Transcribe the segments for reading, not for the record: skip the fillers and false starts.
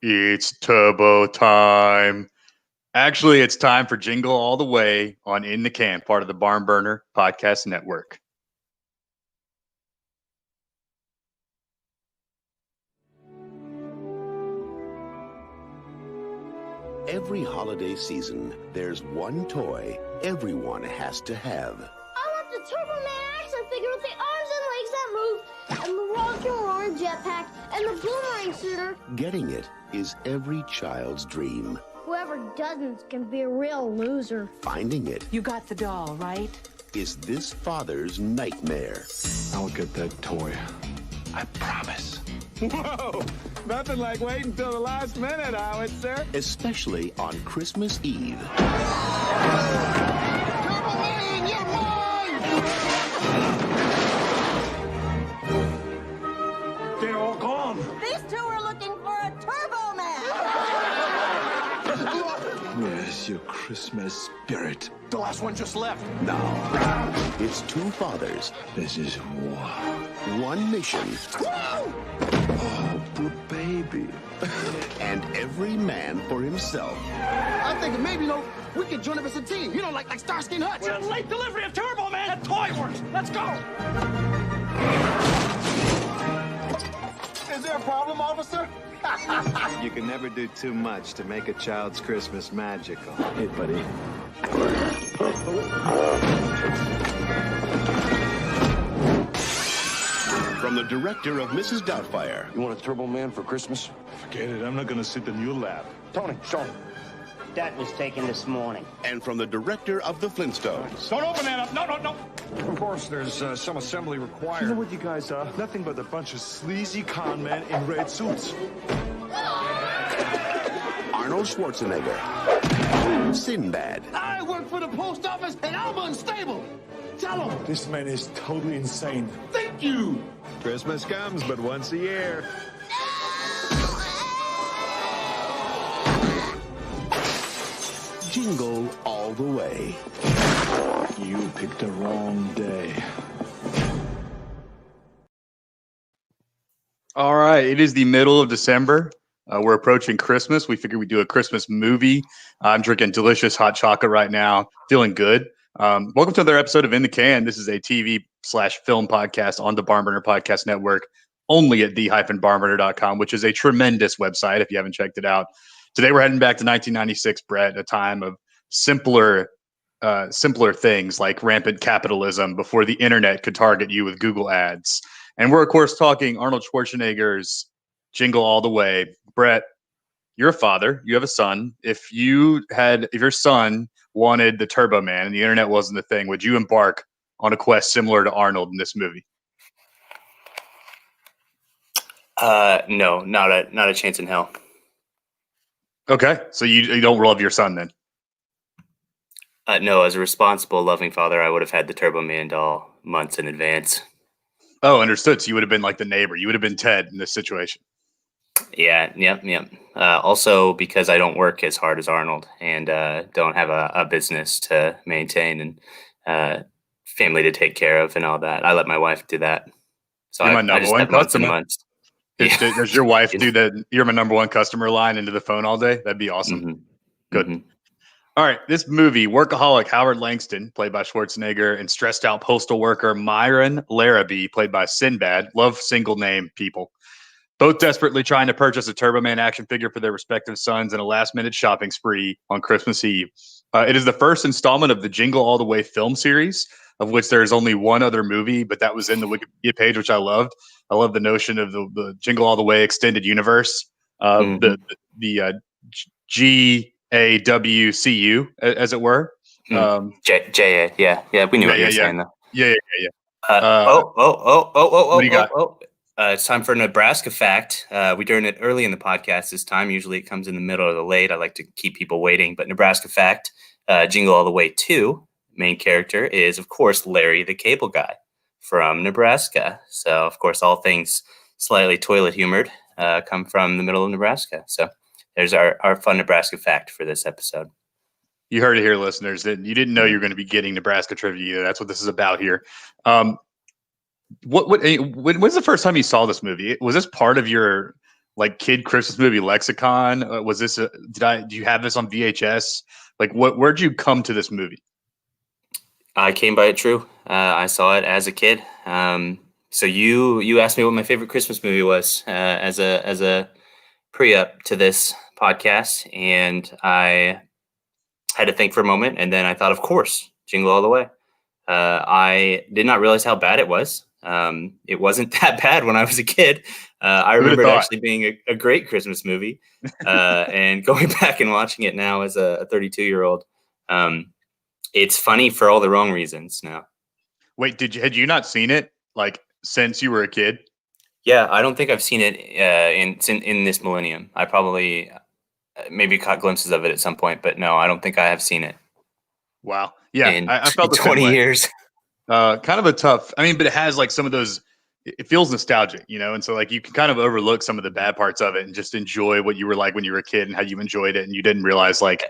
It's turbo time. Actually, it's time for Jingle All the Way on In the Can, part of the Barn Burner Podcast Network. Every holiday season, there's one toy everyone has to have. I want the Turbo Man action figure with the arms and legs that move, and the rocket roaring jetpack, and the boomerang shooter. Getting it is every child's dream. Whoever doesn't can be a real loser. Finding it You got the doll, right? is this father's nightmare. I'll get that toy. I promise. Whoa! Nothing like waiting until the last minute, Howard, sir. Especially on Christmas Eve. Turbo Man, you're mine! They're all gone. These two are looking for a Turbo Man. Where's your Christmas spirit? The last one just left. Now, it's two fathers, This is war. one mission, Oh, poor baby. and every man for himself. I'm thinking maybe, we could join up as a team. Like Starsky and Hutch. We're on late delivery of Turbo Man at Toy Works. Let's go. Is there a problem, officer? You can never do too much to make a child's Christmas magical. Hey, buddy. From the director of Mrs. Doubtfire, You want a Turbo Man for Christmas? Forget it. I'm not gonna sit in your lap. Tony, show him. That was taken this morning. and from the director of The Flintstones. Don't open that up. No. Of course, there's some assembly You required. know what you guys are? Nothing but a bunch of sleazy con men in red suits. Arnold Schwarzenegger, Sinbad, I work for the post office, and I'm unstable. Tell him. This man is totally insane. Thank you. Christmas comes but once a year. Jingle All the Way. You picked the wrong day. All right, it is the middle of December. We're approaching Christmas. We figured we'd do a Christmas movie. I'm drinking delicious hot chocolate right now, feeling good. Welcome to another episode of In the Can. This is a TV/film podcast on the Barn Burner Podcast Network, only at the-barnburner.com, which is a tremendous website if you haven't checked it out. Today we're heading back to 1996, Brett, a time of simpler things like rampant capitalism before the internet could target you with Google ads. And we're, of course, talking Arnold Schwarzenegger's Jingle All the Way. Brett, you're a father. You have a son. If your son wanted the Turbo Man and the internet wasn't the thing, would you embark on a quest similar to Arnold in this movie? No, not a chance in hell. Okay, so you don't love your son then? No, as a responsible, loving father, I would have had the Turbo Man doll months in advance. Oh, understood. So you would have been like the neighbor. You would have been Ted in this situation. Yeah, yep. Also, because I don't work as hard as Arnold and don't have a business to maintain and family to take care of and all that, I let my wife do that. So You're my I number just one had months and customer. months. Does your wife do that? You're my number one customer line into the phone all day? That'd be awesome. Mhm. Good. Mhm. All right. This movie, workaholic Howard Langston, played by Schwarzenegger, and stressed out postal worker Myron Larrabee, played by Sinbad. Love single name people. Both desperately trying to purchase a Turbo Man action figure for their respective sons in a last minute shopping spree on Christmas Eve. It is the first installment of the Jingle All the Way film series, of which there is only one other movie, but that was in the Wikipedia page, which I loved. I love the notion of the Jingle All the Way extended universe, the GAWCU, as it were. J.A. Yeah, we knew what you were saying though. Yeah. What do you got? It's time for a Nebraska fact. We're doing it early in the podcast this time. Usually it comes in the middle or the late. I like to keep people waiting. But Nebraska fact, Jingle All the Way 2, main character is, of course, Larry the Cable Guy from Nebraska. So, of course, all things slightly toilet humored come from the middle of Nebraska. So there's our fun Nebraska fact for this episode. You heard it here, listeners. That you didn't know you were going to be getting Nebraska trivia either. That's what this is about here. When's the first time you saw this movie? Was this part of your like kid Christmas movie lexicon? Was this do you have this on VHS? Like where'd you come to this movie? I came by it true. I saw it as a kid. So you asked me what my favorite Christmas movie was as a pre-up to this podcast, and I had to think for a moment, and then I thought, of course, Jingle All the Way. I did not realize how bad it was. It wasn't that bad when I was a kid. I remember it actually being a great Christmas movie, and going back and watching it now as a 32-year-old. It's funny for all the wrong reasons now. Wait, had you not seen it like since you were a kid? Yeah, I don't think I've seen it in this millennium. I probably maybe caught glimpses of it at some point, but no, I don't think I have seen it. Wow. Yeah, in I felt the 20 years. Kind of a tough. I mean, but it has like some of those. It feels nostalgic, and so like you can kind of overlook some of the bad parts of it and just enjoy what you were like when you were a kid and how you enjoyed it, and you didn't realize like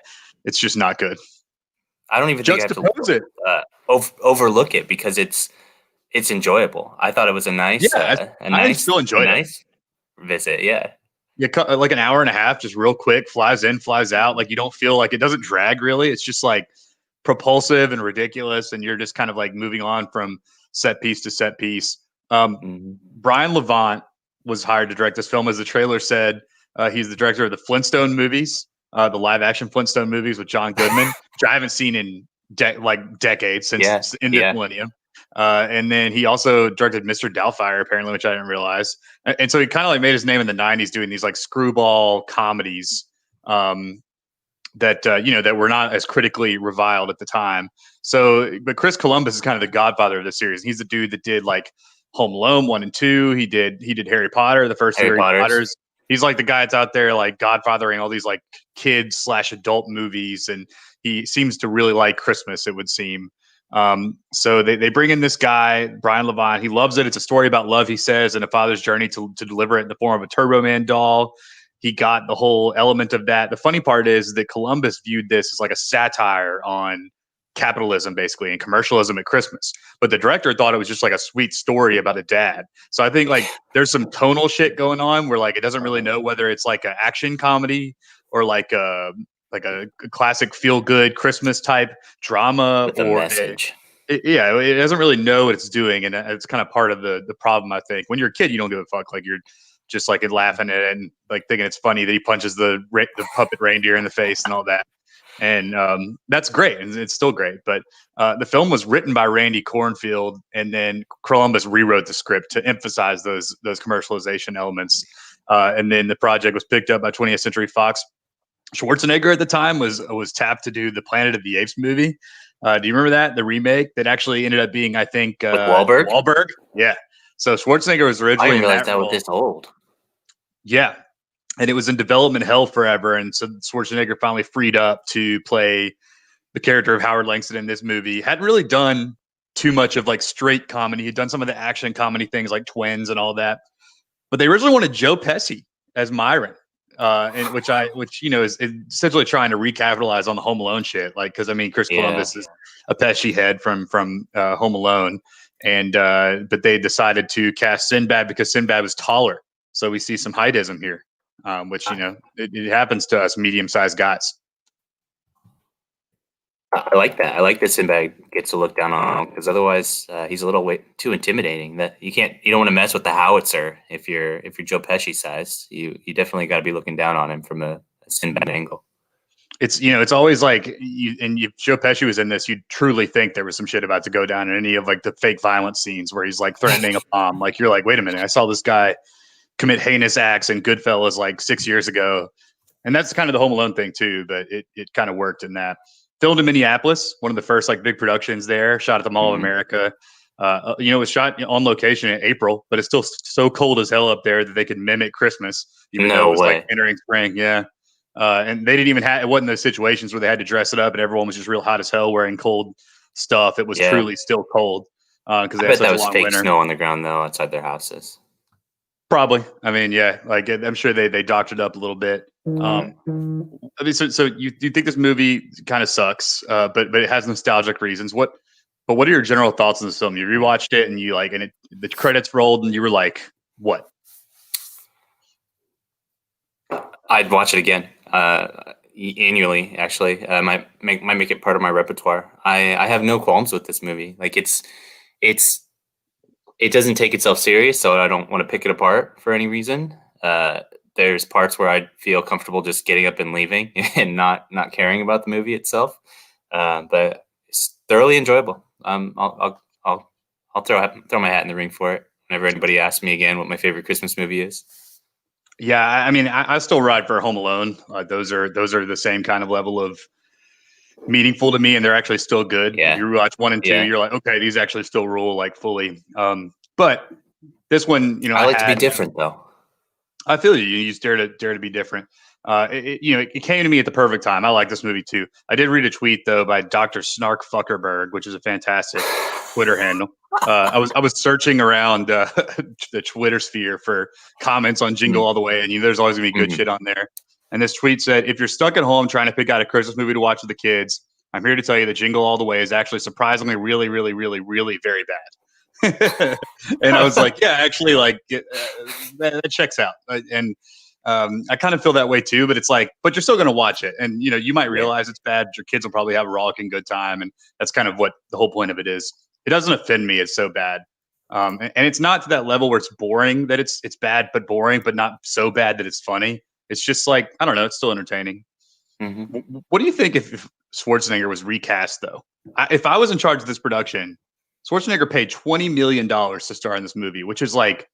it's just not good. I don't even think I have to overlook it because it's enjoyable. I thought it was a nice, I still enjoyed it. Visit. Yeah. Yeah, like an hour and a half, just real quick, flies in, flies out. Like you don't feel like it doesn't drag really. It's just like propulsive and ridiculous, and you're just kind of like moving on from set piece to set piece. Brian Levant was hired to direct this film, as the trailer said. He's the director of the Flintstone movies, the live action Flintstone movies with John Goodman, which I haven't seen in decades since in this millennium. And then he also directed Mr. Doubtfire, apparently, which I didn't realize. And so he kind of like made his name in the 90s doing these like screwball comedies that that were not as critically reviled at the time. So, but Chris Columbus is kind of the godfather of the series. He's the dude that did like Home Alone 1 and 2. He did Harry Potter, the first Harry Potters. He's like the guy that's out there like godfathering all these like kids/adult movies, and he seems to really like Christmas, it would seem. So they bring in this guy, Brian Levant. He loves it. It's a story about love, he says, and a father's journey to deliver it in the form of a Turbo Man doll. He got the whole element of that. The funny part is that Columbus viewed this as like a satire on capitalism, basically, and commercialism at Christmas. But the director thought it was just like a sweet story about a dad. So I think like there's some tonal shit going on where like it doesn't really know whether it's like an action comedy or like a classic feel good Christmas type drama with a message. It doesn't really know what it's doing, and it's kind of part of the problem. I think when you're a kid, you don't give a fuck. Like you're just like laughing at it and like thinking it's funny that he punches the puppet reindeer in the face and all that. And that's great, and it's still great. But the film was written by Randy Kornfield, and then Columbus rewrote the script to emphasize those commercialization elements. And then the project was picked up by 20th Century Fox. Schwarzenegger at the time was tapped to do the Planet of the Apes movie. Do you remember that, the remake that actually ended up being, I think, with Wahlberg? Wahlberg, yeah. So Schwarzenegger was originally. I didn't realize that was this old. Yeah, and it was in development hell forever, and so Schwarzenegger finally freed up to play the character of Howard Langston in this movie. Hadn't really done too much of like straight comedy. He'd done some of the action comedy things like Twins and all that, but they originally wanted Joe Pesci as Myron. And which is essentially trying to recapitalize on the Home Alone shit. Like, because I mean, Chris Columbus is a Pesci head from Home Alone, and but they decided to cast Sinbad because Sinbad was taller. So we see some heightism here, which it happens to us medium-sized guys. I like that. I like that Sinbad gets to look down on him because otherwise he's a little too intimidating. That you don't want to mess with the howitzer if you're Joe Pesci size. You definitely got to be looking down on him from a Sinbad angle. It's it's always like if Joe Pesci was in this, you'd truly think there was some shit about to go down in any of like the fake violence scenes where he's like threatening a bomb. Like you're like, wait a minute, I saw this guy commit heinous acts in Goodfellas like 6 years ago, and that's kind of the Home Alone thing too. But it kind of worked in that. Filmed in Minneapolis, one of the first like big productions there. Shot at the Mall of America. It was shot on location in April, but it's still so cold as hell up there that they could mimic Christmas, even though it was like entering spring. Yeah, and they didn't even have. It wasn't those situations where they had to dress it up, and everyone was just real hot as hell wearing cold stuff. It was truly still cold because they had such a long winter. I bet that was fake snow on the ground though outside their houses. Probably. I mean, yeah, like I'm sure they doctored up a little bit. I mean, so you think this movie kind of sucks, but it has nostalgic reasons. What are your general thoughts on this film? You rewatched it and the credits rolled and you were like, what? I'd watch it again annually. Actually, might make it part of my repertoire. I have no qualms with this movie. Like it doesn't take itself serious, so I don't want to pick it apart for any reason. There's parts where I'd feel comfortable just getting up and leaving and not caring about the movie itself. But it's thoroughly enjoyable. I'll throw my hat in the ring for it whenever anybody asks me again what my favorite Christmas movie is. Yeah, I mean, I still ride for Home Alone. Those are the same kind of level of meaningful to me, and they're actually still good. Yeah. If you watch 1 and 2, you're like, okay, these actually still rule like fully. But this one, I like to be different though. I feel you. You just dare to be different. It came to me at the perfect time. I like this movie too. I did read a tweet though by Dr. Snark Fuckerberg, which is a fantastic Twitter handle. I was searching around the Twitter sphere for comments on Jingle All the Way, and there's always gonna be good shit on there. And this tweet said, "If you're stuck at home trying to pick out a Christmas movie to watch with the kids, I'm here to tell you that Jingle All the Way is actually surprisingly really, really, really, really very bad." And I was like, yeah, actually, like that checks out. And I kind of feel that way too, but it's like, but you're still going to watch it. And, you might realize it's bad, but your kids will probably have a rollicking good time. And that's kind of what the whole point of it is. It doesn't offend me. It's so bad. And it's not to that level where it's boring, that it's bad, but boring, but not so bad that it's funny. It's just like, I don't know. It's still entertaining. Mm-hmm. What do you think if Schwarzenegger was recast though? If I was in charge of this production, Schwarzenegger paid $20 million to star in this movie, which is like,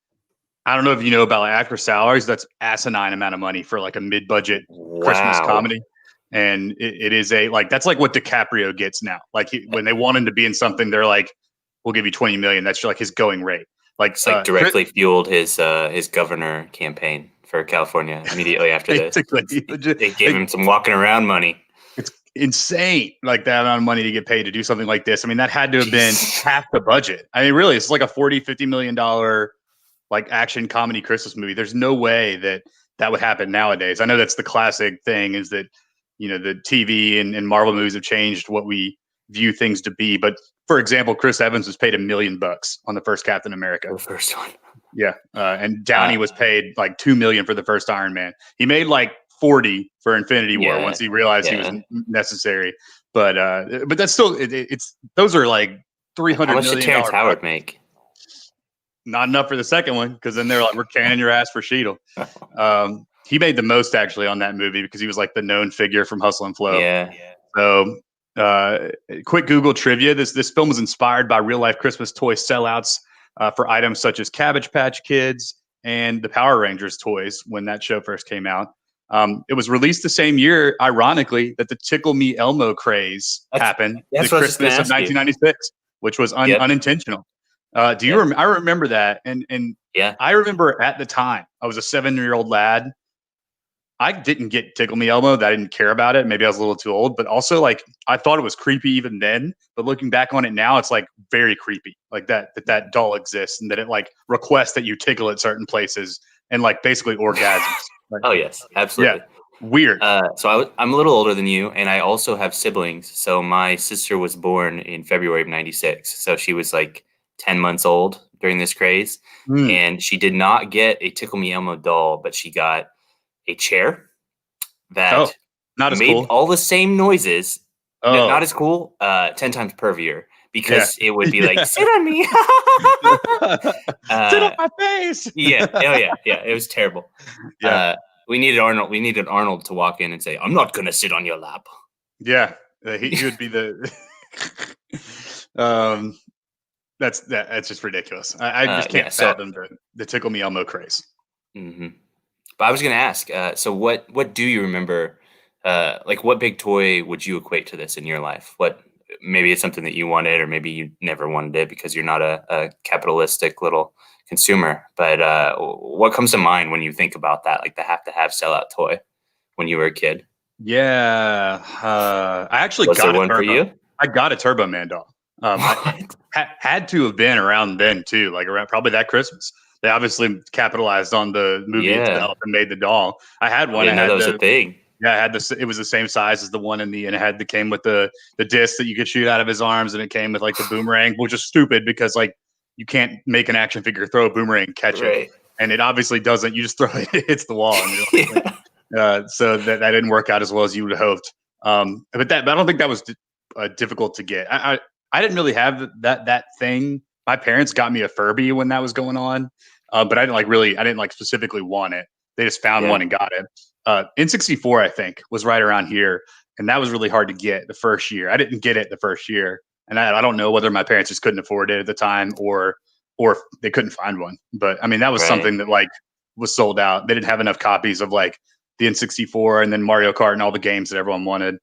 I don't know if you know about like actor salaries. That's asinine amount of money for like a mid-budget Christmas comedy. And it is that's like what DiCaprio gets now. Like when they want him to be in something, they're like, we'll give you 20 million. That's like his going rate. Like it's like directly fueled his governor campaign for California immediately after this. They gave him some walking around money. It's insane, like that amount of money to get paid to do something like this. I mean, that had to have been half the budget. I mean, really, it's like a $40-50 million like action comedy Christmas movie. There's no way that would happen nowadays. I know that's the classic thing is that, the TV and Marvel movies have changed what we view things to be. But for example, Chris Evans was paid $1 million on the first Captain America. The first one. Yeah. And Downey was paid like $2 million for the first Iron Man. He made like 40 for Infinity War once he realized he was necessary. But that's still, it's those are like $300 million. How much did Terrence Howard make? Not enough for the second one, because then they're like, we're canning your ass for Cheadle. He made the most actually on that movie because he was like the known figure from Hustle and Flow. Yeah. So quick Google trivia. This film was inspired by real life Christmas toy sellouts for items such as Cabbage Patch Kids and the Power Rangers toys when that show first came out. It was released the same year, ironically, that the Tickle Me Elmo craze happened. The Christmas of 1996, which was unintentional. Do you I remember that. And I remember at the time, I was a 7-year-old lad. I didn't get Tickle Me Elmo. That I didn't care about it. Maybe I was a little too old, but also like I thought it was creepy even then. But looking back on it now, it's like very creepy. Like that doll exists and that it like requests that you tickle at certain places and like basically orgasms. Like, oh yes, absolutely. Yeah, weird. So I'm a little older than you, and I also have siblings. So my sister was born in February of '96, so she was like 10 months old during this craze, and she did not get a Tickle Me Elmo doll, but she got a chair that made all the same noises. Not as cool, 10 times pervier, because it would be like, sit on me. Sit on my face. Yeah. It was terrible. Yeah. We needed Arnold to walk in and say, I'm not going to sit on your lap. Yeah. He would be the, that's just ridiculous. I just can't fathom the Tickle Me Elmo craze. Mm-hmm. But I was going to ask, so what do you remember? Like what big toy would you equate to this in your life? Maybe it's something that you wanted, or maybe you never wanted it because you're not a capitalistic little consumer. But what comes to mind when you think about that, like the have-to-have sellout toy when you were a kid? Yeah, I actually Was got there one for you? I got a Turbo Man doll. I had to have been around then too, like around probably that Christmas. They obviously capitalized on the movie itself and made the doll. I had one. I didn't know that was a thing. Yeah, I had this. It was the same size as the one and it came with the disc that you could shoot out of his arms, and it came with like the boomerang, which is stupid because like you can't make an action figure throw a boomerang and catch it, and it obviously doesn't. You just throw it, it hits the wall. And you're like, So that didn't work out as well as you would have hoped. But I don't think that was difficult to get. I didn't really have that thing. My parents got me a Furby when that was going on, but I didn't like specifically want it. They just found one and got it. N64, I think, was right around here, and that was really hard to get the first year. I didn't get it the first year, and I don't know whether my parents just couldn't afford it at the time or if they couldn't find one. But I mean, that was something that like was sold out. They didn't have enough copies of like the N64 and then Mario Kart and all the games that everyone wanted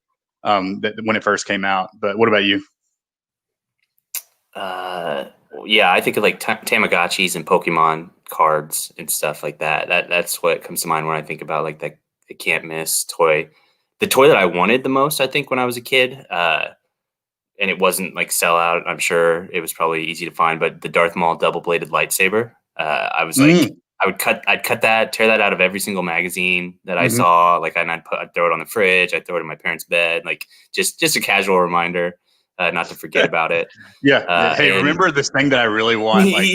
when it first came out. But what about you? Yeah, I think of like Tamagotchis and Pokemon cards and stuff like that. That's what comes to mind when I think about like the can't miss toy. The toy that I wanted the most, I think, when I was a kid, and it wasn't like sell out. I'm sure it was probably easy to find, but the Darth Maul double bladed lightsaber. I was like, I'd cut that, tear that out of every single magazine that I saw. Like, I'd throw it on the fridge. I'd throw it in my parents' bed. Like, just a casual reminder. Not to forget about it. Yeah. Hey, remember this thing that I really want? Like,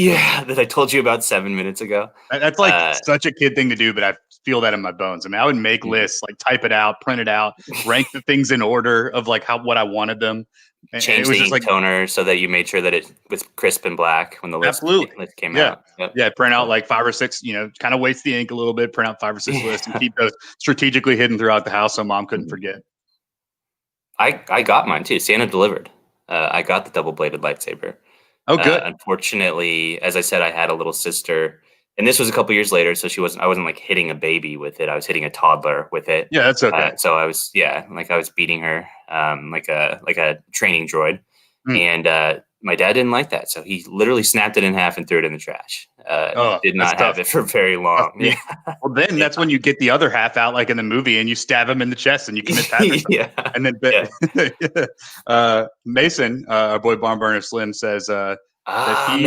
that I told you about 7 minutes ago. That's like such a kid thing to do, but I feel that in my bones. I mean, I would make lists, like type it out, print it out, rank the things in order of like what I wanted them. Change the ink toner so that you made sure that it was crisp and black when the list came out. Yep. Yeah, print out like 5 or 6, kind of waste the ink a little bit, print out 5 or 6 lists and keep those strategically hidden throughout the house so mom couldn't forget. I got mine too. Santa delivered. I got the double-bladed lightsaber. Oh, good. Unfortunately, as I said, I had a little sister, and this was a couple years later, so I wasn't like hitting a baby with it. I was hitting a toddler with it. Yeah, that's okay. So I was beating her like a training droid, and my dad didn't like that, so he literally snapped it in half and threw it in the trash. Did not have it for very long. Yeah. Well, then that's when you get the other half out, like in the movie, and you stab him in the chest, and you commit patricide. And then Mason, our boy Barn Burner Slim, says that he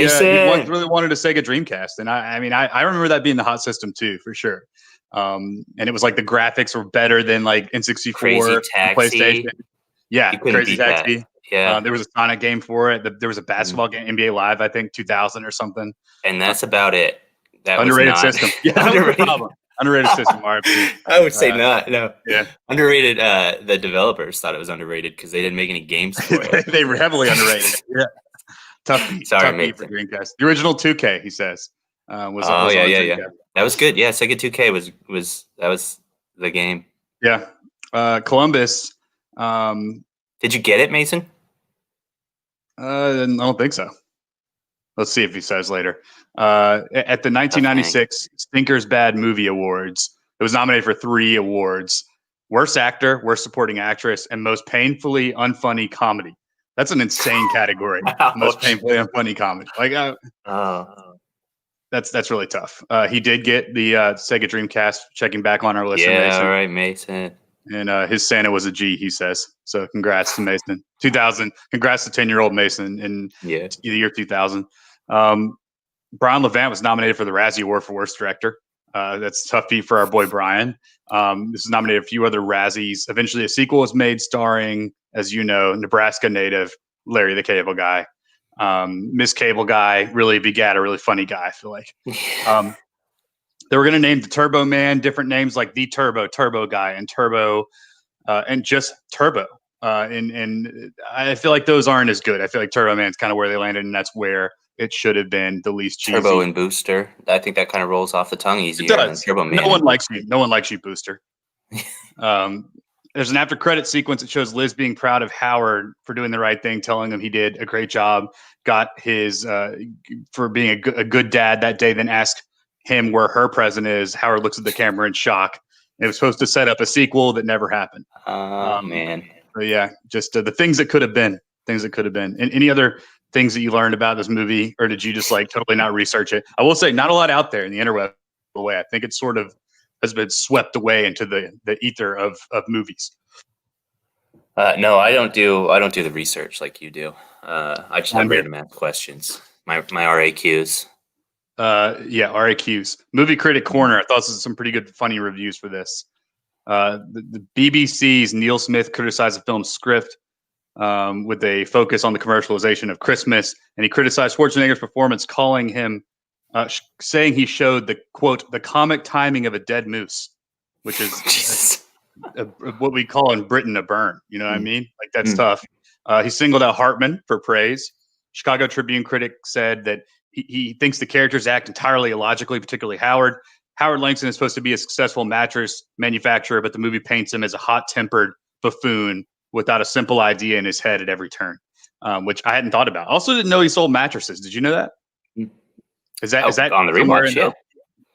really wanted a Sega Dreamcast, and I mean I remember that being the hot system too, for sure. And it was like the graphics were better than like N64, Crazy Taxi. PlayStation. Yeah, Crazy Taxi. That. Yeah, there was a Sonic game for it. There was a basketball game, NBA Live, I think 2000 or something. And that's about it. That underrated was system. Yeah, underrated system. RP. I would say not. No. Yeah. Underrated. The developers thought it was underrated because they didn't make any games for it. They were heavily underrated. Yeah. Tough beat for Dreamcast. The original 2K, he says. Was yeah. That was good. Yeah, Sega 2K was the game. Yeah. Columbus. Did you get it, Mason? I don't think so. Let's see if he says later. At the 1996 Stinkers Bad Movie Awards, it was nominated for 3 awards: Worst Actor, Worst Supporting Actress, and Most Painfully Unfunny Comedy. That's an insane category. Most painfully unfunny comedy. Like, that's really tough. He did get the Sega Dreamcast. Checking back on our list. Yeah, all right, Mason. And his Santa was a G, he says. So congrats to Mason. 2000. Congrats to 10-year-old Mason in the year 2000. Brian Levant was nominated for the Razzie Award for Worst Director. That's a tough feat for our boy Brian. This is nominated a few other Razzies. Eventually, a sequel was made starring, as you know, Nebraska native Larry the Cable Guy. Miss Cable Guy really begat a really funny guy, I feel like. They were going to name the Turbo Man different names like the Turbo Guy, and Turbo, and just Turbo. And I feel like those aren't as good. I feel like Turbo Man's kind of where they landed, and that's where it should have been the least cheesy. Turbo and Booster. I think that kind of rolls off the tongue easier than Turbo Man. No one likes you. No one likes you, Booster. There's an after credit sequence that shows Liz being proud of Howard for doing the right thing, telling him he did a great job, got his for being a good dad that day, then asked him where her present is. Howard looks at the camera in shock. It was supposed to set up a sequel that never happened. Man. So yeah, just the things that could have been. Things that could have been. And any other things that you learned about this movie, or did you just like totally not research it? I will say, not a lot out there in the interweb. Way I think it sort of has been swept away into the ether of movies. No, I don't do the research like you do. I just have random ask questions. My RAQs. RAQs. Movie Critic Corner. I thought this was some pretty good, funny reviews for this. The BBC's Neil Smith criticized the film's script with a focus on the commercialization of Christmas, and he criticized Schwarzenegger's performance, calling him, saying he showed the quote, the comic timing of a dead moose. which is Jesus. what we call in Britain a burn. You know what I mean? Like that's Mm. tough. He singled out Hartman for praise. Chicago Tribune critic said that he thinks the characters act entirely illogically, particularly Howard. Howard Langston is supposed to be a successful mattress manufacturer, but the movie paints him as a hot-tempered buffoon without a simple idea in his head at every turn, which I hadn't thought about. Also didn't know he sold mattresses. Did you know that? Is that on the somewhere rewatch? in Yeah.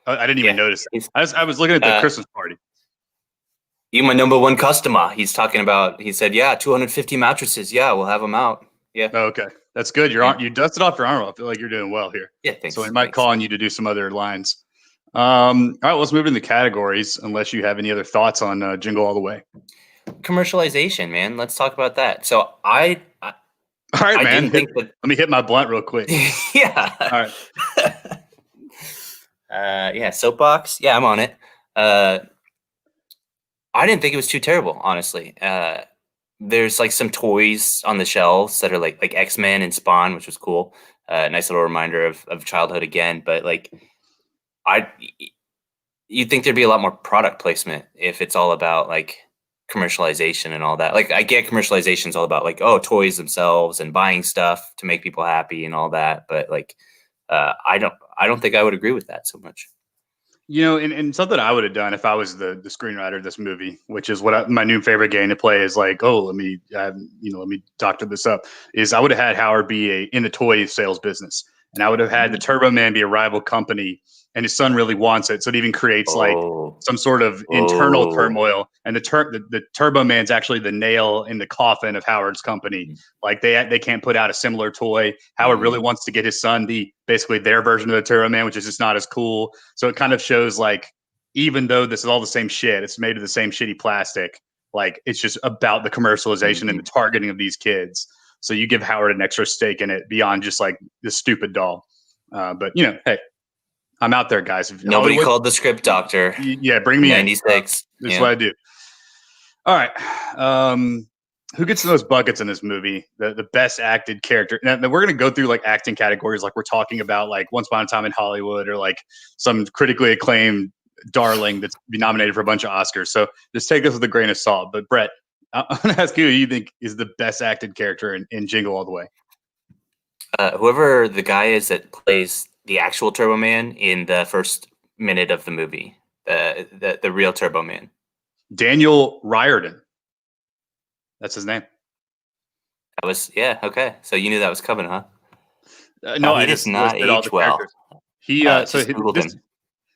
there? I didn't even notice that. I was looking at the Christmas party. You my number one customer. He said, yeah, 250 mattresses. Yeah, we'll have them out. Yeah. Oh, okay. That's good. You dusted off your arm. I feel like you're doing well here. Yeah, thanks. So we might call on you to do some other lines. All right, let's move into the categories unless you have any other thoughts on Jingle All the Way. Commercialization, man. Let's talk about that. So all right, man. Let me hit my blunt real quick. Yeah. All right. Yeah, soapbox. Yeah, I'm on it. I didn't think it was too terrible, honestly. There's like some toys on the shelves that are like X-Men and Spawn, which was cool. Nice little reminder of childhood again. But like, you'd think there'd be a lot more product placement if it's all about like commercialization and all that. Like, I get commercialization is all about like, oh, toys themselves and buying stuff to make people happy and all that. But like, I don't think I would agree with that so much. You know, and something I would have done if I was the screenwriter of this movie, which is what my new favorite game to play is like, oh, let me doctor this up, is I would have had Howard be in the toy sales business, and I would have had the Turbo Man be a rival company, and his son really wants it, so it even creates like some sort of internal turmoil, and the Turbo Man's actually the nail in the coffin of Howard's company. Like they can't put out a similar toy. Howard really wants to get his son basically their version of the Turbo Man, which is just not as cool. So it kind of shows like, even though this is all the same shit, it's made of the same shitty plastic. Like it's just about the commercialization and the targeting of these kids. So you give Howard an extra stake in it beyond just like this stupid doll. But hey, I'm out there, guys. Nobody called the script doctor. Yeah, bring me 96. In. This is what I do. All right. Who gets the most buckets in this movie? The best acted character. Now we're going to go through like acting categories like we're talking about like Once Upon a Time in Hollywood or like some critically acclaimed darling that's been nominated for a bunch of Oscars. So just take this with a grain of salt. But Brett, I'm going to ask you who you think is the best acted character in Jingle All the Way. Whoever the guy is that plays the actual Turbo Man in the first minute of the movie, the real Turbo Man. Daniel Riordan. That's his name. That was okay. So you knew that was coming, huh? No, he does not age well.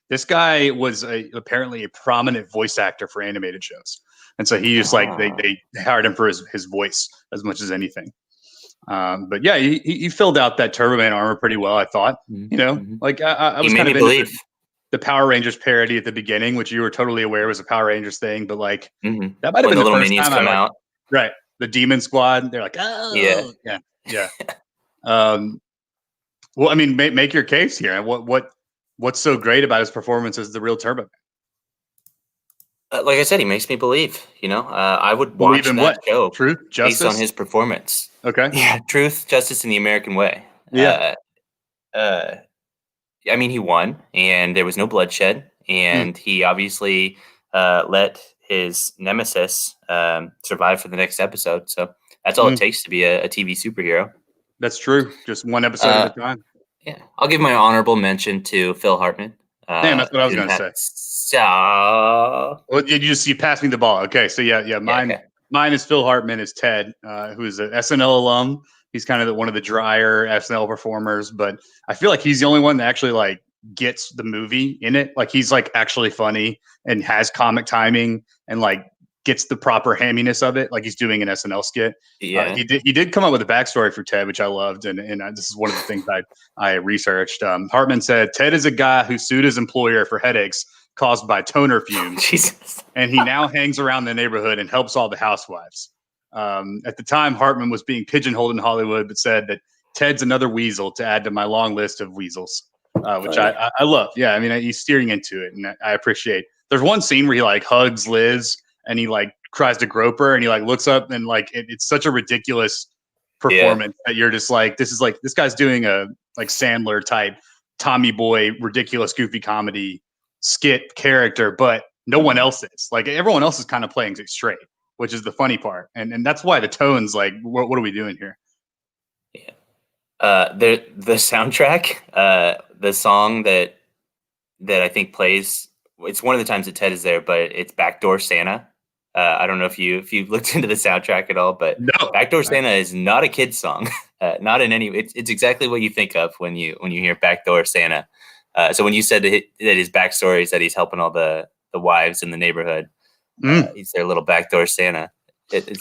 This guy was apparently a prominent voice actor for animated shows, and so he just like they hired him for his voice as much as anything. But yeah, he filled out that Turbo Man armor pretty well, I thought. You know, like I was kind of into the Power Rangers parody at the beginning, which you were totally aware was a Power Rangers thing, but like that might have been the first time come out. Right, the Demon Squad. They're like, oh, yeah. Well, I mean, make your case here. What's so great about his performance as the real Turbo Man? Like I said, he makes me believe. You know, I would watch that show. Truth, justice, based on his performance. Okay. Yeah, truth, justice, and the American way. Yeah. I mean, he won, and there was no bloodshed, and he obviously let his nemesis survive for the next episode. So that's all it takes to be a TV superhero. That's true. Just one episode at a time. Yeah, I'll give my honorable mention to Phil Hartman. Damn, that's what I was going to say. Well, you passed me the ball. Okay, so yeah. Mine is Phil Hartman as Ted, who is an SNL alum. He's kind of one of the drier SNL performers, but I feel like he's the only one that actually like gets the movie in it. Like he's like actually funny and has comic timing and like gets the proper hamminess of it. Like he's doing an SNL skit. Yeah, he did come up with a backstory for Ted, which I loved, and this is one of the things I researched. Hartman said Ted is a guy who sued his employer for headaches caused by toner fumes. Jesus. And he now hangs around the neighborhood and helps all the housewives. At the time, Hartman was being pigeonholed in Hollywood, but said that Ted's another weasel to add to my long list of weasels, which I love. Yeah, I mean, he's steering into it, and I appreciate. There's one scene where he like hugs Liz and he like tries to grope her, and he like looks up and like it's such a ridiculous performance that you're just like, this guy's doing a like Sandler type Tommy Boy ridiculous goofy comedy skit character, but no one else is. Like everyone else is kind of playing it straight, which is the funny part, and that's why the tone's like, what are we doing here? Yeah. The soundtrack, the song that I think plays. It's one of the times that Ted is there, but it's Backdoor Santa. I don't know if you looked into the soundtrack at all, but No. Backdoor Santa is not a kid's song. Not in any. It's exactly what you think of when you hear Backdoor Santa. So when you said that his backstory is that he's helping all the wives in the neighborhood, he's their little backdoor Santa.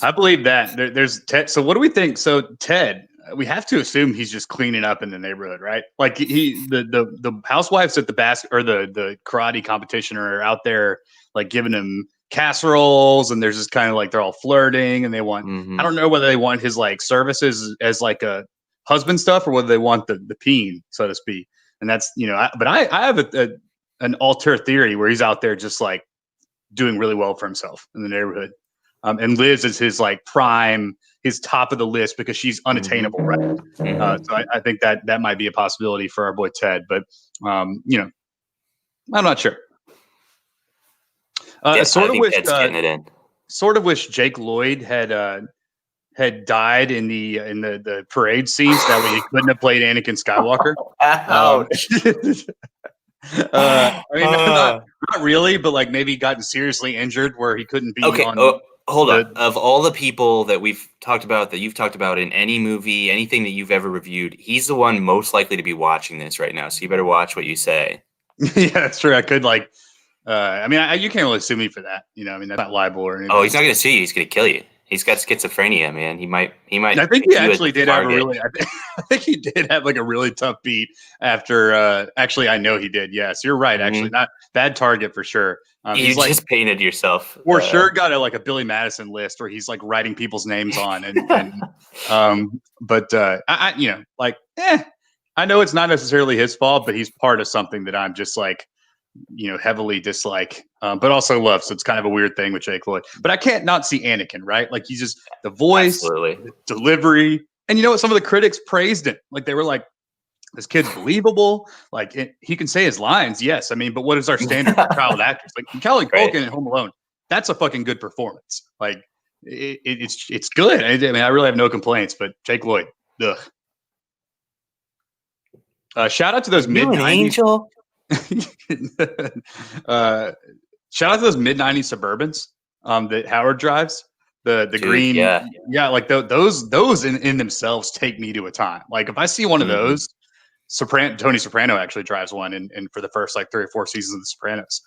I believe that. There's Ted. So what do we think? So Ted, we have to assume he's just cleaning up in the neighborhood, right? Like the housewives at the the karate competition are out there like giving him casseroles, and there's just kind of like they're all flirting, and they want. I don't know whether they want his like services as like a husband stuff or whether they want the peen, so to speak. And that's but I have an alter theory where he's out there just like doing really well for himself in the neighborhood. And Liz is his like prime, his top of the list because she's unattainable, right? So I think that might be a possibility for our boy Ted, but I'm not sure. Sort of wish Jake Lloyd had died in the parade scenes. That way he couldn't have played Anakin Skywalker. I mean, not really, but like maybe gotten seriously injured where he couldn't be on. Hold on. Of all the people that we've talked about, that you've talked about in any movie, anything that you've ever reviewed, he's the one most likely to be watching this right now. So you better watch what you say. Yeah, that's true. I could like, I mean, you can't really sue me for that. I mean, that's not libel or anything. Oh, he's not going to sue you. He's going to kill you. He's got schizophrenia, man. He might. I think he actually did have I think he did have like a really tough beat after. Actually, I know he did. Yes, you're right. Actually, not bad target for sure. You just painted yourself. For sure, got a Billy Madison list where he's like writing people's names on, but I I know it's not necessarily his fault, but he's part of something that I'm just like, heavily dislike, but also love. So it's kind of a weird thing with Jake Lloyd. But I can't not see Anakin, right? Like he's just the voice, the delivery, and what? Some of the critics praised him. Like they were like, "This kid's believable. Like he can say his lines, yes. I mean, but what is our standard for child actors? Like Macaulay Culkin in Home Alone, that's a fucking good performance. Like it's good. I mean, I really have no complaints. But Jake Lloyd, ugh. Shout out to those mid-90s. Shout out to those mid-90s Suburbans that Howard drives. The green, yeah, like those in themselves take me to a time. Like if I see one of those, Tony Soprano actually drives one, and for the first like 3 or 4 seasons of The Sopranos.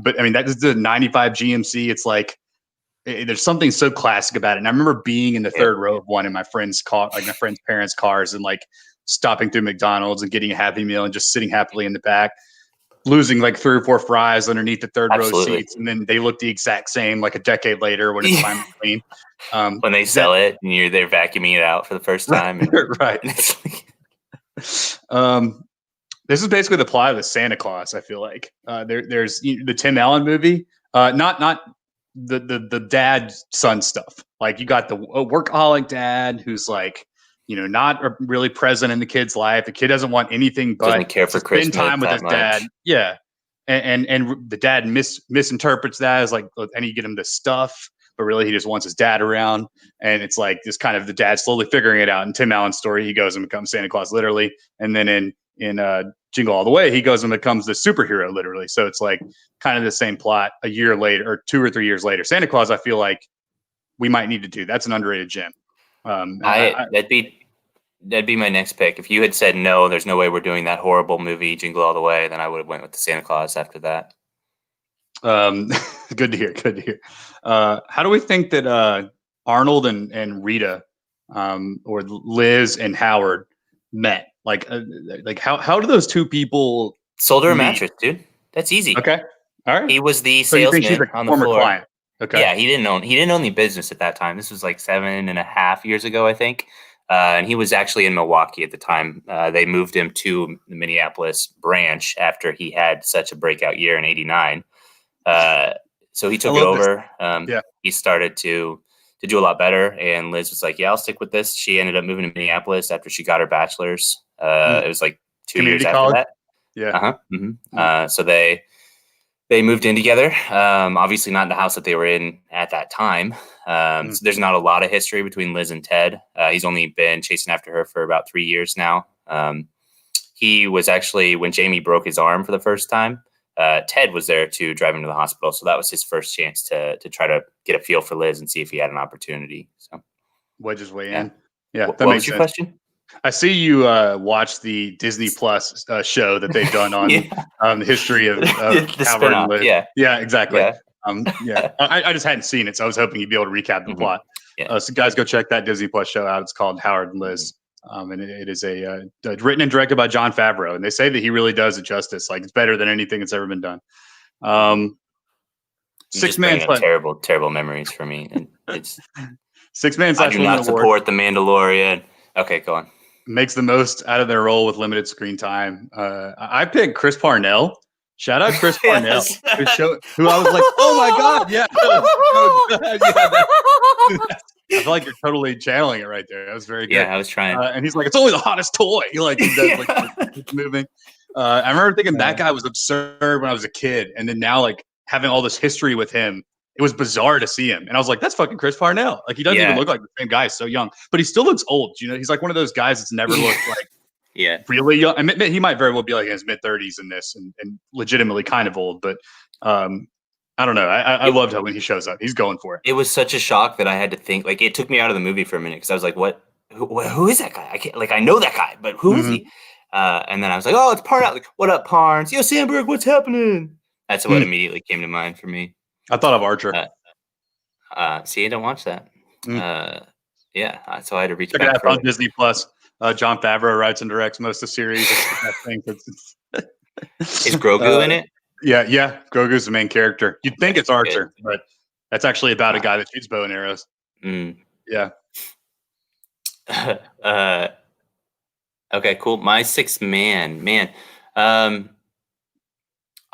But I mean that is the '95 GMC. It's like there's something so classic about it. And I remember being in the third row of one in my friend's car, like my friend's parents' cars, and like stopping through McDonald's and getting a Happy Meal and just sitting happily in the back, losing like 3 or 4 fries underneath the third row seats. And then they look the exact same like a decade later when it's finally clean. When they sell it and you're there vacuuming it out for the first time. Right. This is basically the plot of the Santa Claus. I feel like there's the Tim Allen movie, not the dad son stuff. Like you got the workaholic dad who's like, not really present in the kid's life. The kid doesn't want anything but doesn't care for Christmas, spend time with his dad. Yeah, and the dad misinterprets that as like, I need to get him this stuff, but really he just wants his dad around. And it's like this kind of the dad slowly figuring it out. In Tim Allen's story, he goes and becomes Santa Claus literally, and then in Jingle All the Way, he goes and becomes the superhero literally. So it's like kind of the same plot a year later or 2 or 3 years later. Santa Claus, I feel like we might need to do. That's an underrated gem. That'd be my next pick. If you had said no, there's no way we're doing that horrible movie Jingle All the Way, then I would have went with the Santa Claus after that. Good to hear. How do we think that Arnold and Rita, or Liz and Howard met? Like how do those two people sold her a mattress, dude? That's easy. Okay, all right. He was the salesman on the floor. Client. Okay. Yeah, he didn't own the business at that time. This was like 7.5 years ago, I think. And he was actually in Milwaukee at the time. They moved him to the Minneapolis branch after he had such a breakout year in '89. So he took it over. He started to do a lot better. And Liz was like, yeah, I'll stick with this. She ended up moving to Minneapolis after she got her bachelor's. It was like 2 years after that. Yeah. So they They moved in together. Obviously not in the house that they were in at that time. So there's not a lot of history between Liz and Ted. He's only been chasing after her for about 3 years now. He was actually, when Jamie broke his arm for the first time, Ted was there to drive him to the hospital. So that was his first chance to try to get a feel for Liz and see if he had an opportunity. So Wedge his way yeah. in. Yeah, What that was makes your sense. question? I see you watch the Disney Plus show that they've done on the history of the Howard and spin-off. Liz. Yeah. Yeah, exactly. Yeah. I just hadn't seen it, so I was hoping you'd be able to recap the plot. Yeah. So guys, go check that Disney Plus show out. It's called Howard and Liz. And it is written and directed by Jon Favreau, and they say that he really does it justice. Like, it's better than anything that's ever been done. Six Man Slash terrible memories for me. And it's Six Man I do not support the Mandalorian. Okay, go on. Makes the most out of their role with limited screen time. I picked Chris Parnell. Shout out Chris Parnell, who I was like, oh my god, yeah. I feel like you're totally channeling it right there. That was very good. Yeah, I was trying. And he's like, it's only the hottest toy. He does like moving. I remember thinking that guy was absurd when I was a kid, and then now like having all this history with him, it was bizarre to see him. And I was like, that's fucking Chris Parnell. Like, he doesn't even look like the same guy. He's so young, but he still looks old. You know, he's like one of those guys that's never looked like really young. I mean, he might very well be like in his mid-30s in this and legitimately kind of old, but I don't know. I loved how when he shows up, he's going for it. It was such a shock that I had to think, like, it took me out of the movie for a minute because I was like, what? Who is that guy? I can't, like, I know that guy, but who is he? And then I was like, oh, it's Parnell. Like, what up, Parnes? Yo, Sandberg, what's happening? That's what immediately came to mind for me. I thought of Archer. See, I don't watch that. Yeah, so I had to reach back. Check it out on Disney Plus. Jon Favreau writes and directs most of the series. Is Grogu in it? Yeah. Grogu's the main character. You'd think it's Archer, but that's actually about a guy that shoots bow and arrows. Yeah. Okay, cool. My sixth man. I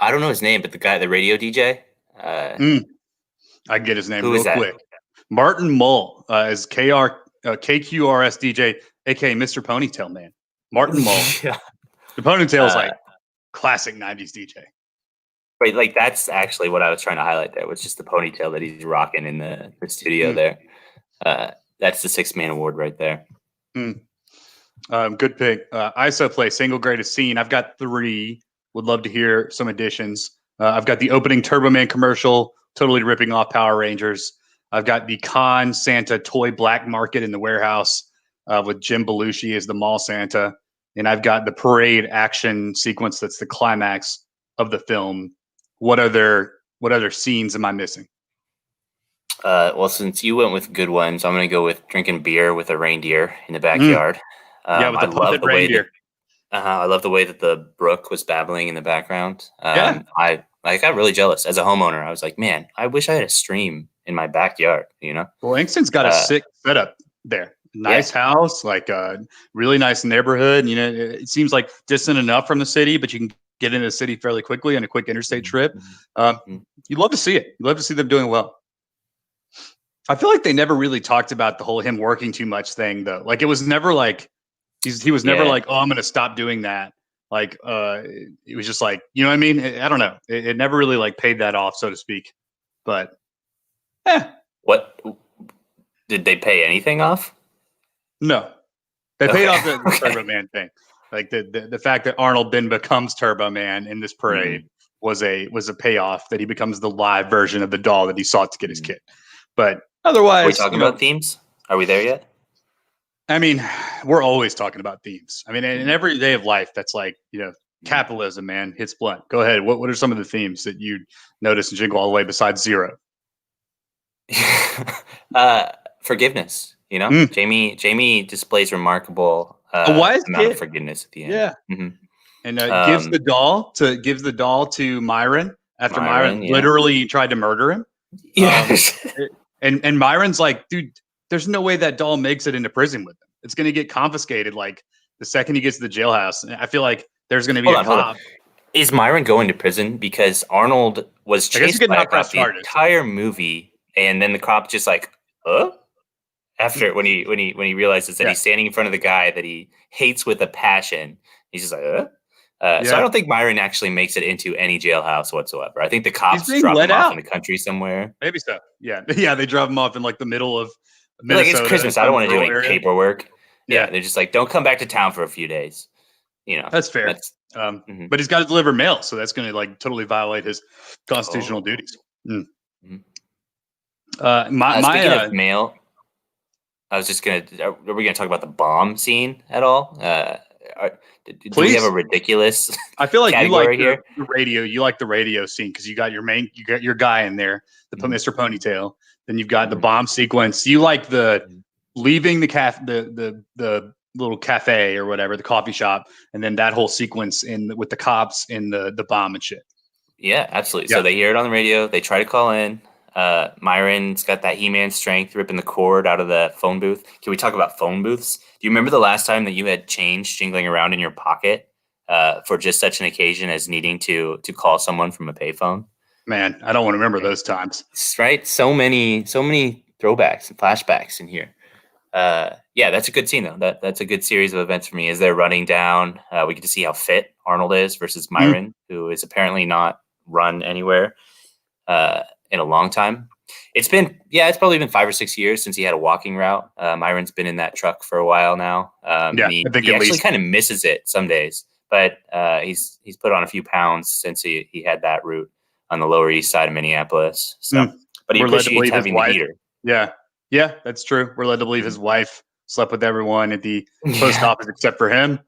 don't know his name, but the guy, the radio DJ. I can get his name real quick. Martin Mull is KQRS DJ, aka Mr. Ponytail Man. Martin Mull. Yeah. The ponytail is like classic 90s DJ. Right, like that's actually what I was trying to highlight there, was just the ponytail that he's rocking in the studio there. That's the 6-man award right there. Good pick. ISO play single greatest scene. I've got 3. Would love to hear some additions. I've got the opening Turbo Man commercial, totally ripping off Power Rangers. I've got the Con Santa toy black market in the warehouse with Jim Belushi as the mall Santa. And I've got the parade action sequence that's the climax of the film. What other scenes am I missing? Well, since you went with good ones, I'm going to go with drinking beer with a reindeer in the backyard. With the puppet reindeer. I love the way that the brook was babbling in the background. I got really jealous as a homeowner. I was like, man, I wish I had a stream in my backyard, you know? Well, Langston's got a sick setup there. Nice house, like a really nice neighborhood. You know, it seems like distant enough from the city, but you can get into the city fairly quickly on a quick interstate trip. You'd love to see it. You'd love to see them doing well. I feel like they never really talked about the whole him working too much thing, though. Like, it was never like he was never like, oh, I'm going to stop doing that. Like, it was just like, you know what I mean? I don't know. It never really like paid that off, so to speak. But, what did they pay anything off? No, they paid off the Turbo Man thing. Like the fact that Arnold then becomes Turbo Man in this parade was a payoff, that he becomes the live version of the doll that he sought to get his kid. But otherwise, are we talking about themes? Are we there yet? I mean, we're always talking about themes. I mean, in every day of life, that's like, you know, capitalism, man, hits blunt. Go ahead. What are some of the themes that you notice in Jingle All the Way besides zero? Forgiveness. You know, Jamie displays remarkable amount of forgiveness at the end. Yeah, and gives the doll to Myron after Myron literally tried to murder him. And Myron's like, dude, there's no way that doll makes it into prison with him. It's going to get confiscated like the second he gets to the jailhouse. And I feel like there's going to be a cop. Is Myron going to prison because Arnold was chased by a cop the entire movie, and then the cop just like, after when he realizes that he's standing in front of the guy that he hates with a passion, he's just like, So I don't think Myron actually makes it into any jailhouse whatsoever. I think the cops being drop let him off out. in the country somewhere. Maybe so. Yeah. Yeah. They drove him off in like the middle of They're like, it's Minnesota. Christmas. I don't want to do any area. paperwork. Yeah. Yeah, they're just like, don't come back to town for a few days. That's fair. But he's got to deliver mail, so that's going to like totally violate his constitutional duties. Mm. Speaking of mail, I was just gonna. Are we gonna talk about the bomb scene at all? Do we have a ridiculous? I feel like you like here? the radio. You like the radio scene because you got your guy in there, Mr. Ponytail. Then you've got the bomb sequence. You like the leaving the little cafe or whatever, the coffee shop, and then that whole sequence with the cops and the bomb and shit. Yeah, absolutely. Yeah. So they hear it on the radio. They try to call in. Myron's got that He-Man strength ripping the cord out of the phone booth. Can we talk about phone booths? Do you remember the last time that you had change jingling around in your pocket for just such an occasion as needing to call someone from a payphone? Man, I don't want to remember those times. Right? So many throwbacks and flashbacks in here. Yeah, that's a good scene though. That's a good series of events for me. As they're running down, we get to see how fit Arnold is versus Myron, who is apparently not run anywhere in a long time. It's probably been 5 or 6 years since he had a walking route. Myron's been in that truck for a while now. He actually kind of misses it some days, but he's put on a few pounds since he had that route on the Lower East Side of Minneapolis. So, but he appreciates having the heater. Yeah, that's true. We're led to believe his wife slept with everyone at the post office except for him,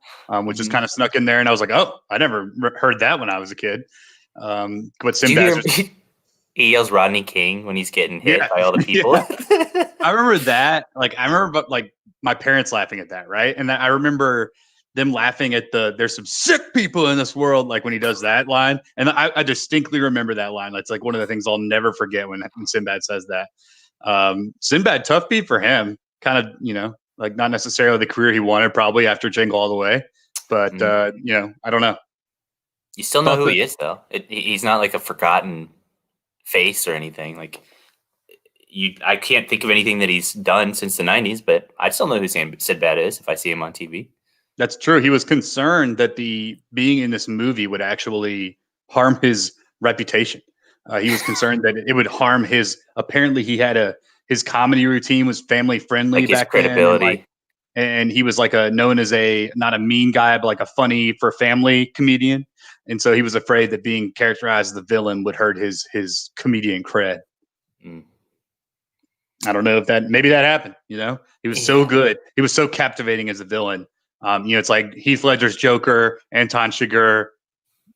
which is kind of snuck in there. And I was like, oh, I never heard that when I was a kid. But Sinbad he yells Rodney King when he's getting hit by all the people. I remember that. I remember my parents laughing at that, right? And I remember them laughing at there's some sick people in this world, like when he does that line. And I distinctly remember that line. That's like one of the things I'll never forget when Sinbad says that. Sinbad, tough beat for him. Kind of, like not necessarily the career he wanted probably after Jingle All the Way. But, I don't know. You still know who he is, though. He's not like a forgotten face or anything. I can't think of anything that he's done since the 90s, but I still know who Sinbad is if I see him on TV. That's true. He was concerned that being in this movie would actually harm his reputation. He was concerned that it would harm apparently he had his comedy routine was family friendly back credibility. Then. And he was known as not a mean guy, but like a funny for family comedian. And so he was afraid that being characterized as the villain would hurt his comedian cred. I don't know if maybe that happened, he was so good. He was so captivating as a villain. It's like Heath Ledger's Joker, Anton Chigurh,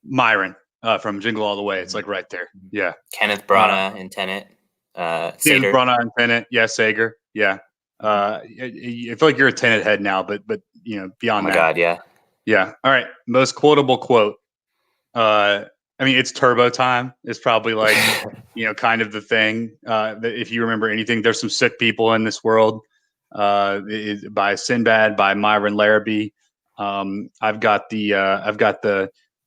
Myron from Jingle All the Way. It's like right there. Yeah. Kenneth Branagh in Tenet. Kenneth Branagh in Tenet. Yeah. Sager. Yeah. I feel like you're a Tenet head now, but beyond that. Oh my God. Yeah. Yeah. All right. Most quotable quote. It's turbo time is probably kind of the thing. That if you remember anything, there's some sick people in this world. By Sinbad, by Myron Larrabee. I've got the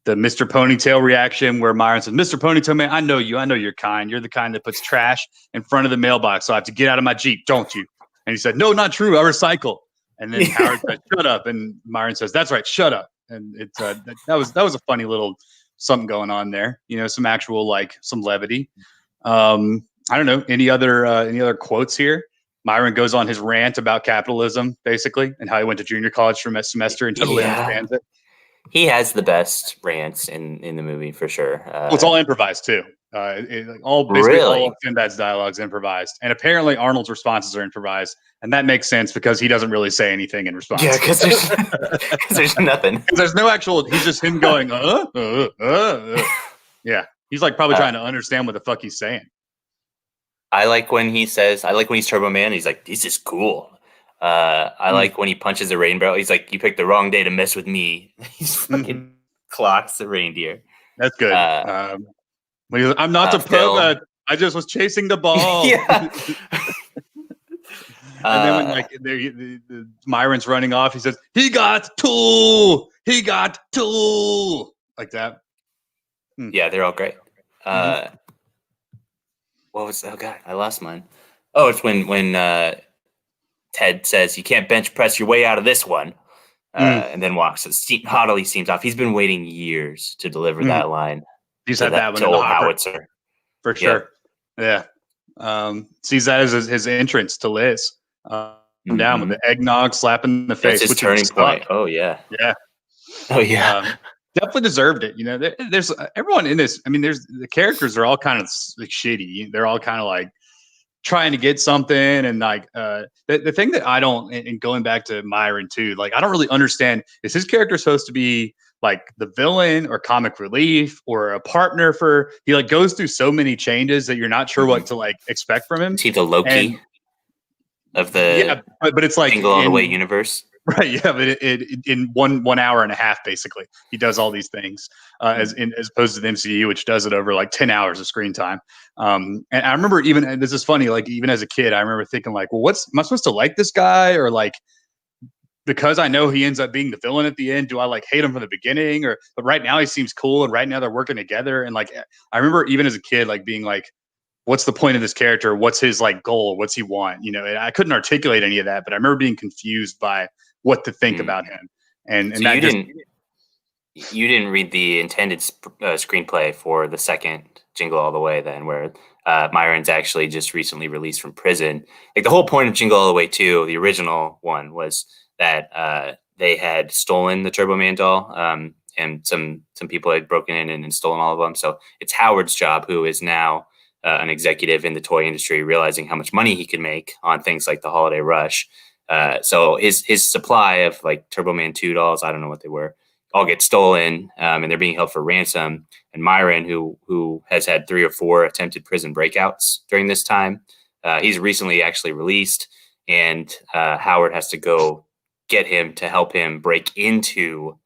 Mr. Ponytail reaction where Myron says, "Mr. Ponytail, man, I know you're kind. You're the kind that puts trash in front of the mailbox, so I have to get out of my Jeep, don't you?" And he said, "No, not true. I recycle." And then Howard said, "Shut up." And Myron says, "That's right, shut up." And it's that was a funny little something going on there. Some actual some levity. I don't know any other quotes here. Myron goes on his rant about capitalism, basically, and how he went to junior college for a semester and totally understands it. He has the best rants in the movie for sure. It's all improvised too. All of Sinbad's dialogue's improvised, and apparently Arnold's responses are improvised, and that makes sense because he doesn't really say anything in response. Yeah, because there's nothing. There's no actual. He's just him going. Yeah, he's probably trying to understand what the fuck he's saying. I like when he's Turbo Man. He's like, "This is cool." I like when he punches a rainbow. He's like, "You picked the wrong day to mess with me." He's fucking clocks the reindeer. That's good. When he goes, "I'm not a pervert. I just was chasing the ball." Yeah. And then when Myron's running off, he says, "He got two. He got two." Like that. Yeah, they're all great. What was? Oh God, I lost mine. Oh, it's when Ted says you can't bench press your way out of this one. and then walks haughtily steams off. He's been waiting years to deliver that line. He's had that one to in the old hopper. Howitzer. For sure. Yep. Yeah. Sees that as his entrance to Liz. Down with the eggnog slapping the face. That's his turning point. Oh, yeah. Yeah. Oh, yeah. Definitely deserved it. There's everyone in this. I mean, there's the characters are all kind of like shitty. They're all kind of like trying to get something. And like the thing that I don't, and going back to Myron too, like I don't really understand, is his character supposed to be like the villain or comic relief or a partner for, he like goes through so many changes that you're not sure what to like expect from him. Is he the Loki of the but it's like Jingle All the Way universe? Right, yeah, but in 1 hour and a half, basically, he does all these things as opposed to the MCU, which does it over like 10 hours of screen time. And I remember and this is funny, like even as a kid, I remember thinking like, well, am I supposed to like this guy, or like because I know he ends up being the villain at the end, do I like hate him from the beginning, but right now he seems cool, and right now they're working together, and like I remember even as a kid like being like, what's the point of this character? What's his like goal? What's he want? And I couldn't articulate any of that, but I remember being confused by what to think about him. And so you didn't read the intended screenplay for the second Jingle All the Way then, where Myron's actually just recently released from prison. Like the whole point of Jingle All the Way 2, the original one, was that they had stolen the Turbo Man doll, and some people had broken in and stolen all of them. So it's Howard's job, who is now an executive in the toy industry, realizing how much money he could make on things like the holiday rush. So his supply of like Turbo Man 2 dolls, I don't know what they were, all get stolen, and they're being held for ransom. And Myron, who has had 3 or 4 attempted prison breakouts during this time, he's recently actually released, and Howard has to go get him to help him break into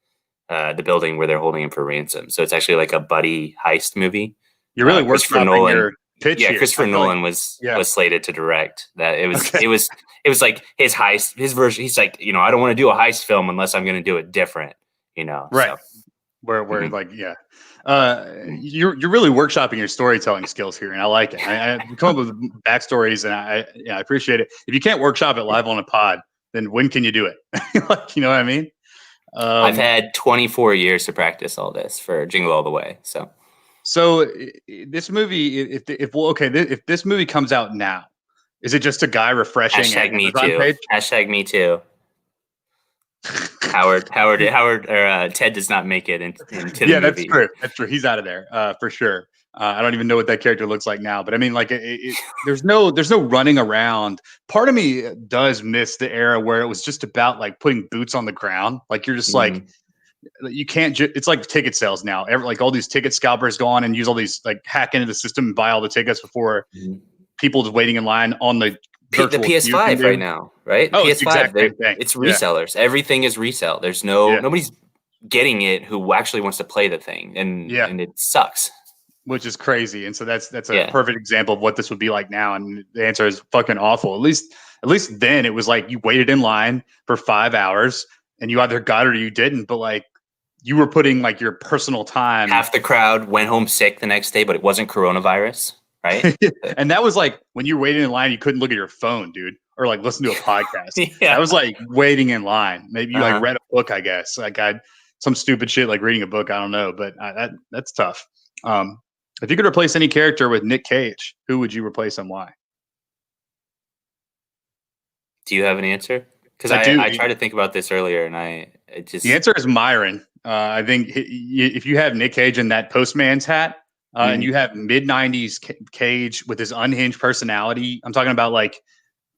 the building where they're holding him for ransom. So it's actually like a buddy heist movie. You're really workshopping your pitch here. Christopher Nolan was slated to direct that. It was like his heist, his version. He's like, I don't want to do a heist film unless I'm going to do it different, Right. So. Where like, you're really workshopping your storytelling skills here, and I like it. I come up with backstories, and I appreciate it. If you can't workshop it live on a pod, then when can you do it? Like, you know what I mean? I've had 24 years to practice all this for Jingle All the Way. So this movie, if this movie comes out now, is it just a guy refreshing? #me too. #me too. Howard or Ted does not make it into the movie. Yeah, that's true. That's true. He's out of there for sure. I don't even know what that character looks like now, but I mean, like, there's no running around. Part of me does miss the era where it was just about like putting boots on the ground. Like you're just like, you can't. It's like ticket sales now. Like all these ticket scalpers go on and use all these, like, hack into the system and buy all the tickets before people just waiting in line on the PS5 right now, right? Oh, PS5, it's resellers. Yeah. Everything is resale. There's nobody's getting it who actually wants to play the thing, and it sucks. Which is crazy. And so that's a perfect example of what this would be like now. And the answer is fucking awful. At least then it was like you waited in line for 5 hours and you either got it or you didn't, but like you were putting like your personal time. Half the crowd went home sick the next day, but it wasn't coronavirus, right? And that was like when you were waiting in line, you couldn't look at your phone, dude, or like listen to a podcast. That was like waiting in line. Maybe you like read a book, I guess. Like some stupid shit like reading a book. I don't know, but that's tough. If you could replace any character with Nick Cage, who would you replace and why? Do you have an answer? Because I tried to think about this earlier, and the answer is Myron. I think if you have Nick Cage in that postman's hat, and you have mid-90s Cage with his unhinged personality, I'm talking about like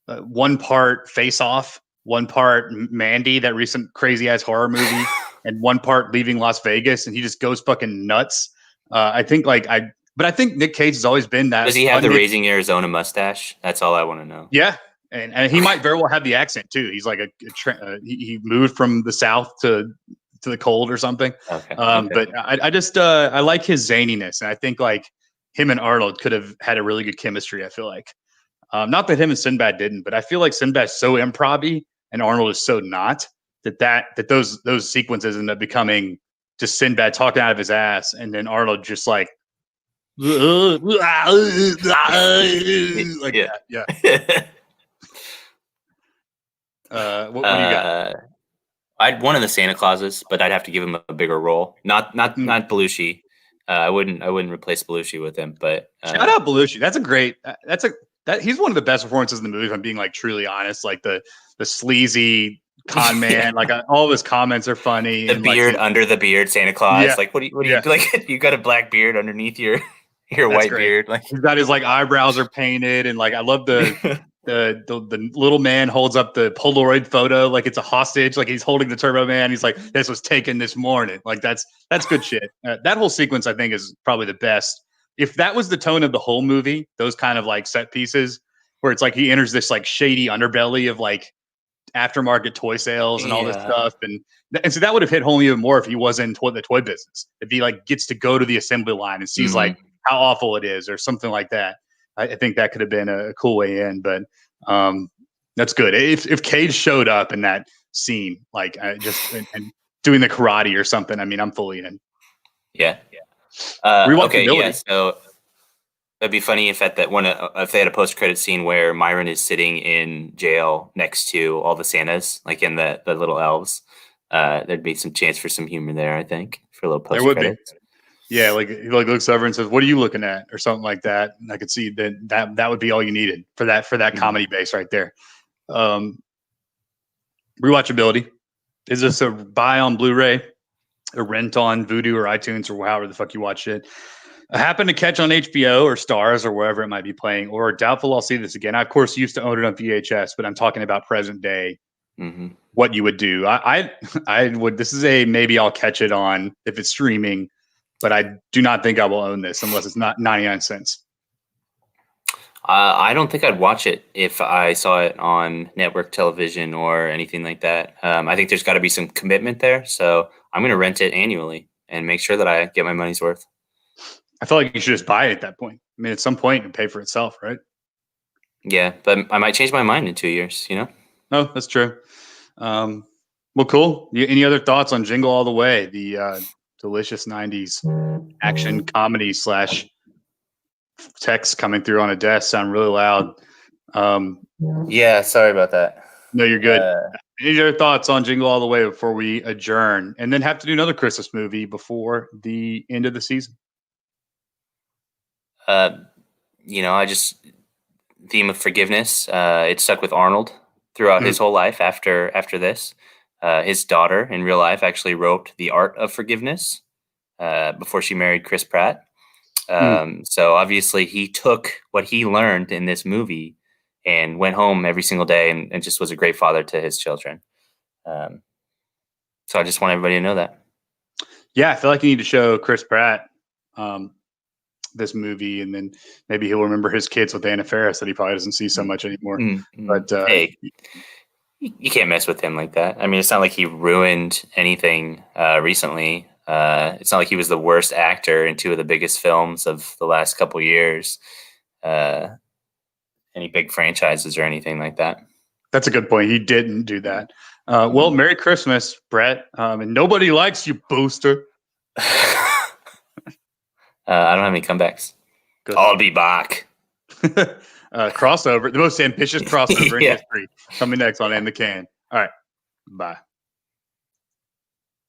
one part Face Off, one part Mandy, that recent crazy-ass horror movie, and one part Leaving Las Vegas, and he just goes fucking nuts. I think but I think Nick Cage has always been that. Does he have the Raising Arizona mustache? That's all I want to know. Yeah. And he might very well have the accent too. He's like he moved from the South to the cold or something. Okay. But I just I like his zaniness. And I think like him and Arnold could have had a really good chemistry. I feel like, not that him and Sinbad didn't, but I feel like Sinbad's so improv-y and Arnold is so not, that those sequences end up becoming just Sinbad talking out of his ass, and then Arnold just like that. Yeah. What do you got? I'd one of the Santa Clauses, but I'd have to give him a bigger role. Not Belushi. I wouldn't replace Belushi with him. But shout out Belushi. That's a great. He's one of the best performances in the movie. If I'm being like truly honest, like the sleazy con man. Like all of his comments are funny. The beard under the beard, Santa Claus. Yeah. Like what do you like? You got a black beard underneath your white beard. Like he's got his like eyebrows are painted, and like I love the little man holds up the Polaroid photo like it's a hostage, like he's holding the Turbo Man. He's like, this was taken this morning. Like that's good shit. That whole sequence I think is probably the best. If that was the tone of the whole movie, those kind of like set pieces where it's like he enters this like shady underbelly of like aftermarket toy sales and all this stuff, and so that would have hit home even more if he was in the toy business. If he like gets to go to the assembly line and sees like how awful it is or something like that. I think that could have been a cool way in, but that's good. If Cage showed up in that scene, like and doing the karate or something, I mean, I'm fully in. Yeah. Okay. Yeah. So that'd be funny if at that one, if they had a post-credit scene where Myron is sitting in jail next to all the Santas, like in the little elves. There'd be some chance for some humor there, I think, for a little post-credit. There would be. Yeah, like he looks over and says, "What are you looking at?" or something like that. And I could see that would be all you needed for that comedy base right there. Rewatchability. Is this a buy on Blu-ray, a rent on Vudu or iTunes or however the fuck you watch it? I happen to catch on HBO or Stars or wherever it might be playing, or doubtful I'll see this again. I of course used to own it on VHS, but I'm talking about present day. What you would do. I would. This is a maybe I'll catch it on if it's streaming. But I do not think I will own this unless it's not 99 cents. I don't think I'd watch it if I saw it on network television or anything like that. I think there's got to be some commitment there. So I'm going to rent it annually and make sure that I get my money's worth. I feel like you should just buy it at that point. I mean, at some point it pay for itself, right? Yeah, but I might change my mind in 2 years, you know? No, that's true. Well, cool. Any other thoughts on Jingle All the Way? The delicious 90s action comedy / text coming through on a desk sound really loud. Yeah, sorry about that. No, you're good. Any other thoughts on Jingle All the Way before we adjourn and then have to do another Christmas movie before the end of the season? I just theme of forgiveness. It stuck with Arnold throughout his whole life after this. His daughter in real life actually wrote The Art of Forgiveness before she married Chris Pratt. So obviously he took what he learned in this movie and went home every single day and just was a great father to his children. So I just want everybody to know that. Yeah, I feel like you need to show Chris Pratt this movie, and then maybe he'll remember his kids with Anna Faris that he probably doesn't see so much anymore. But hey, you can't mess with him like that. I mean, it's not like he ruined anything recently. It's not like he was the worst actor in two of the biggest films of the last couple years. Any big franchises or anything like that. That's a good point. He didn't do that. Well, Merry Christmas, Brett. And nobody likes you, Booster. I don't have any comebacks. Good. I'll be back. Crossover, the most ambitious crossover in history. Coming next on In the Can. All right. Bye.